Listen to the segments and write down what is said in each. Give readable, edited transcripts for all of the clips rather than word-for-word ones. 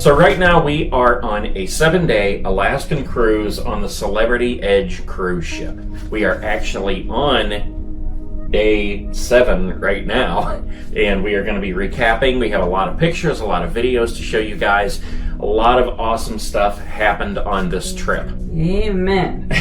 So right now we are on a 7-day Alaskan cruise on the Celebrity Edge cruise ship. We are actually on day 7 right now, and we are going to be recapping. We have a lot of pictures, a lot of videos to show you guys. A lot of awesome stuff happened on this trip. Amen.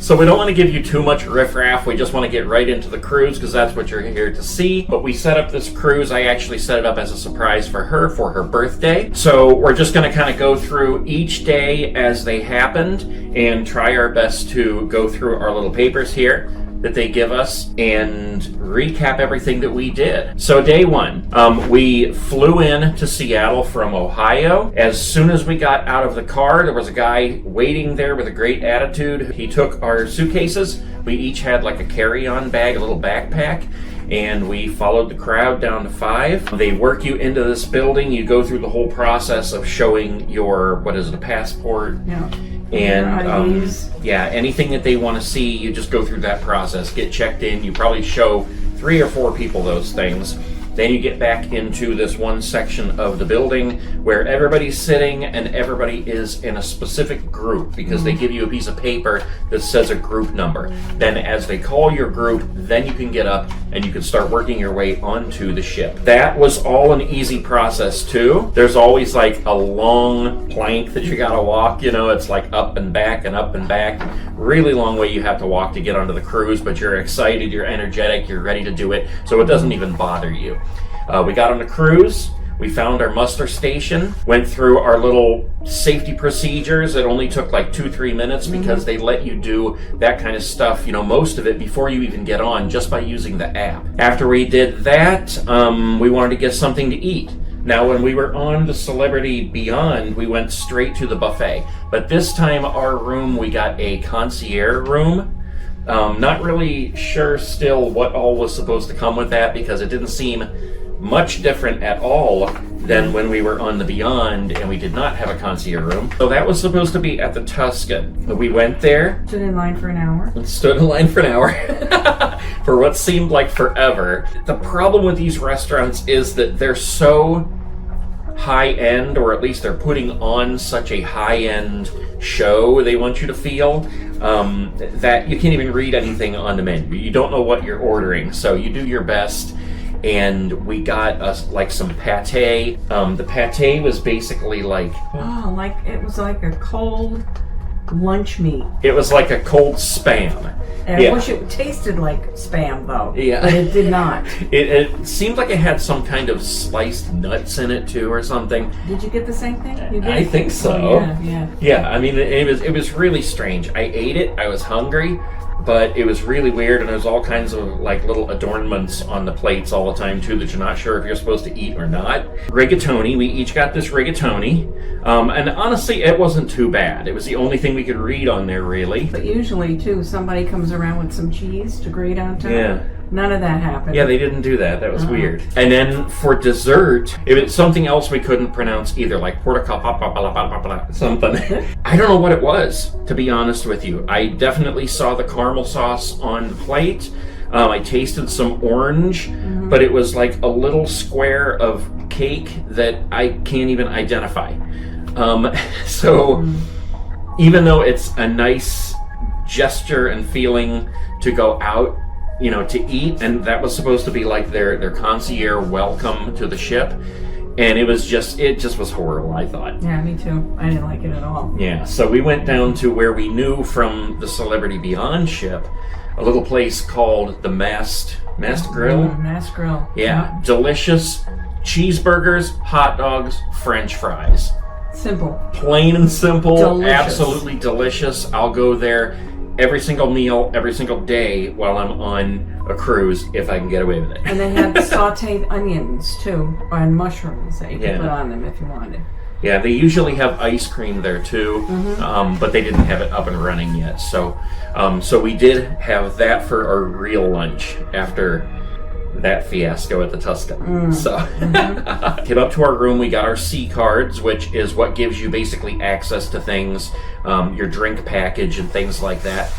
So we don't want to give you too much riffraff. We just want to get right into the cruise because that's what you're here to see. But we set up this cruise. I actually set it up as a surprise for her birthday. So we're just going to kind of go through each day as they happened and try our best to go through our little papers here that they give us and recap everything that we did. So day 1, we flew in to Seattle from Ohio. As soon as we got out of the car, there was a guy waiting there with a great attitude. He took our suitcases. We each had like a carry-on bag, a little backpack, and we followed the crowd down to 5. They work you into this building. You go through the whole process of showing your, a passport? Yeah. And anything that they want to see, you just go through that process, get checked in. You probably show 3 or 4 people those things. Then you get back into this one section of the building where everybody's sitting and everybody is in a specific group because they give you a piece of paper that says a group number. Then as they call your group, then you can get up and you can start working your way onto the ship. That was all an easy process too. There's always like a long plank that you gotta walk, it's like up and back and up and back. Really long way you have to walk to get onto the cruise, but you're excited, you're energetic, you're ready to do it, so it doesn't even bother you. We got on the cruise, we found our muster station, went through our little safety procedures. It only took like 2-3 minutes because they let you do that kind of stuff, most of it before you even get on, just by using the app. After we did that, we wanted to get something to eat. Now, when we were on the Celebrity Beyond, we went straight to the buffet. But this time, our room, we got a concierge room. Not really sure still what all was supposed to come with that because it didn't seem much different at all than when we were on the Beyond and we did not have a concierge room. So that was supposed to be at the Tuscan. We went there. Stood in line for an hour. For what seemed like forever. The problem with these restaurants is that they're so high-end, or at least they're putting on such a high-end show they want you to feel, that you can't even read anything on the menu. You don't know what you're ordering, so you do your best. And we got us like some pate. The pate was basically like... it was like a cold lunch meat. It was like a cold Spam. And I wish it tasted like Spam, though. Yeah. But it did not. It seemed like it had some kind of sliced nuts in it, too, or something. Did you get the same thing? You did? I think so. Oh, yeah. Yeah, I mean, it was really strange. I ate it. I was hungry. But it was really weird, and there's all kinds of like little adornments on the plates all the time too that you're not sure if you're supposed to eat or not. Rigatoni, we each got this rigatoni, and honestly, it wasn't too bad. It was the only thing we could read on there, really. But usually, too, somebody comes around with some cheese to grate on top. Yeah. None of that happened. Yeah, they didn't do that. That was weird. And then for dessert, it was something else we couldn't pronounce either, like portacap, something. I don't know what it was, to be honest with you. I definitely saw the caramel sauce on the plate. I tasted some orange, but it was like a little square of cake that I can't even identify. Even though it's a nice gesture and feeling to go out, to eat, and that was supposed to be like their concierge welcome to the ship, and it just was horrible, I thought. Yeah, me too. I didn't like it at all. Yeah, so we went down to where we knew from the Celebrity Beyond ship, a little place called the Mast Grill. Mast Grill. Yeah, delicious cheeseburgers, hot dogs, French fries. Simple. Plain and simple. Delicious. Absolutely delicious. I'll go there every single meal, every single day while I'm on a cruise if I can get away with it. And they had sauteed onions too, and mushrooms that you could put on them if you wanted. Yeah, they usually have ice cream there too, but they didn't have it up and running yet. So we did have that for our real lunch after that fiasco at the Tuscan. Came up to our room, we got our C cards, which is what gives you basically access to things, your drink package and things like that.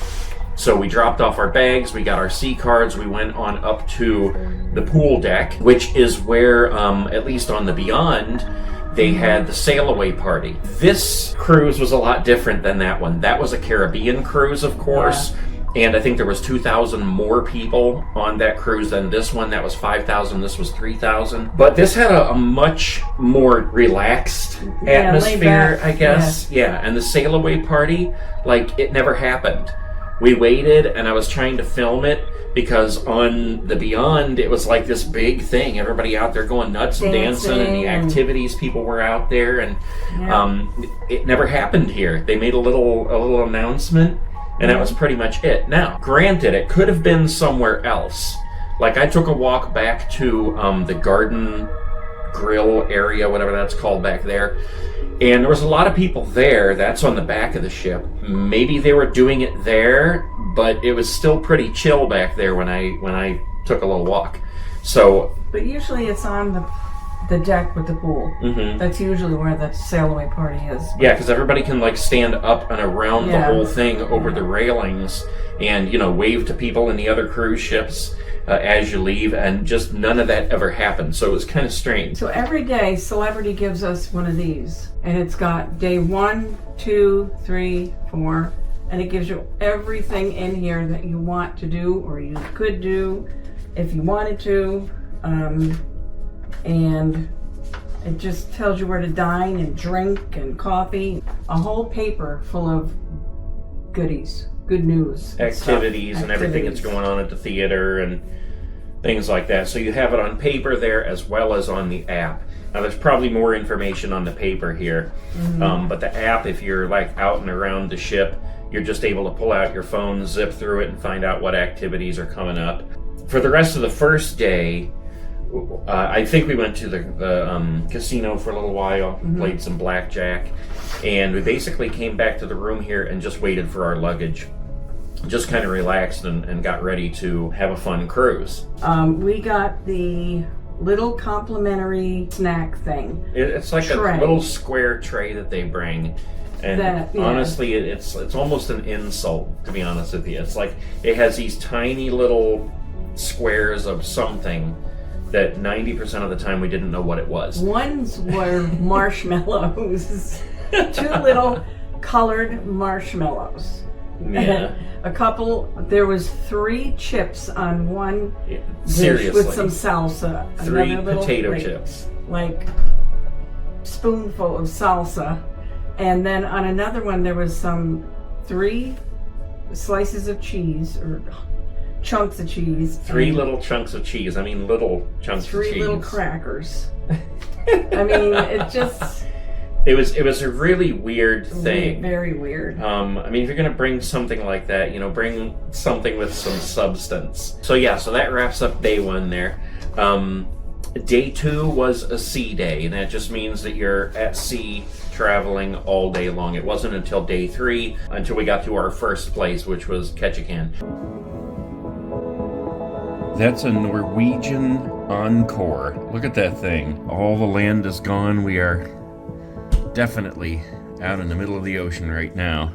So we dropped off our bags, we got our C cards, we went on up to the pool deck, which is where, at least on the Beyond, They had the sailaway party. This cruise was a lot different than that one. That was a Caribbean cruise, of course. Yeah. And I think there was 2,000 more people on that cruise than this one. That was 5,000. This was 3,000. But this had a much more relaxed atmosphere, I guess. Yeah. And the sailaway party, like, it never happened. We waited, and I was trying to film it because on the Beyond, it was like this big thing. Everybody out there going nuts and dancing, and the activities, people were out there, and it never happened here. They made a little announcement, and that was pretty much it. Now, granted, it could have been somewhere else. Like, I took a walk back to the Garden Grill area, whatever that's called back there, and there was a lot of people there. That's on the back of the ship. Maybe they were doing it there, but it was still pretty chill back there when I took a little walk. So, but usually it's on the deck with the pool. Mm-hmm. That's usually where the sailaway party is. Yeah, because everybody can like stand up and around the whole thing over the railings, and wave to people in the other cruise ships as you leave, and just none of that ever happened. So it was kind of strange. So every day, Celebrity gives us one of these, and it's got day 1, 2, 3, 4, and it gives you everything in here that you want to do or you could do if you wanted to, and it just tells you where to dine and drink and coffee. A whole paper full of goodies. Good news. Activities and everything that's going on at the theater and things like that. So you have it on paper there as well as on the app. Now there's probably more information on the paper here, but the app, if you're like out and around the ship, you're just able to pull out your phone, zip through it, and find out what activities are coming up. For the rest of the first day, I think we went to the casino for a little while, played some blackjack, and we basically came back to the room here and just waited for our luggage. Just kind of relaxed and got ready to have a fun cruise. We got the little complimentary snack thing. It's like tray. A little square tray that they bring. And honestly, it's almost an insult, to be honest with you. It's like it has these tiny little squares of something that 90% of the time we didn't know what it was. Ones were marshmallows. 2 little colored marshmallows. Yeah. A couple, there was 3 chips on one dish with some salsa. 3 potato chips. Like spoonful of salsa. And then on another one there was 3 slices of cheese or chunks of cheese. 3 little chunks of cheese. I mean little chunks of cheese. 3 little crackers. I mean, it just... It was a really weird thing. Very weird. I mean, if you're going to bring something like that, bring something with some substance. So that wraps up day 1 there. Day 2 was a sea day, and that just means that you're at sea traveling all day long. It wasn't until day 3 until we got to our first place, which was Ketchikan. That's a Norwegian Encore. Look at that thing. All the land is gone. We are definitely out in the middle of the ocean right now.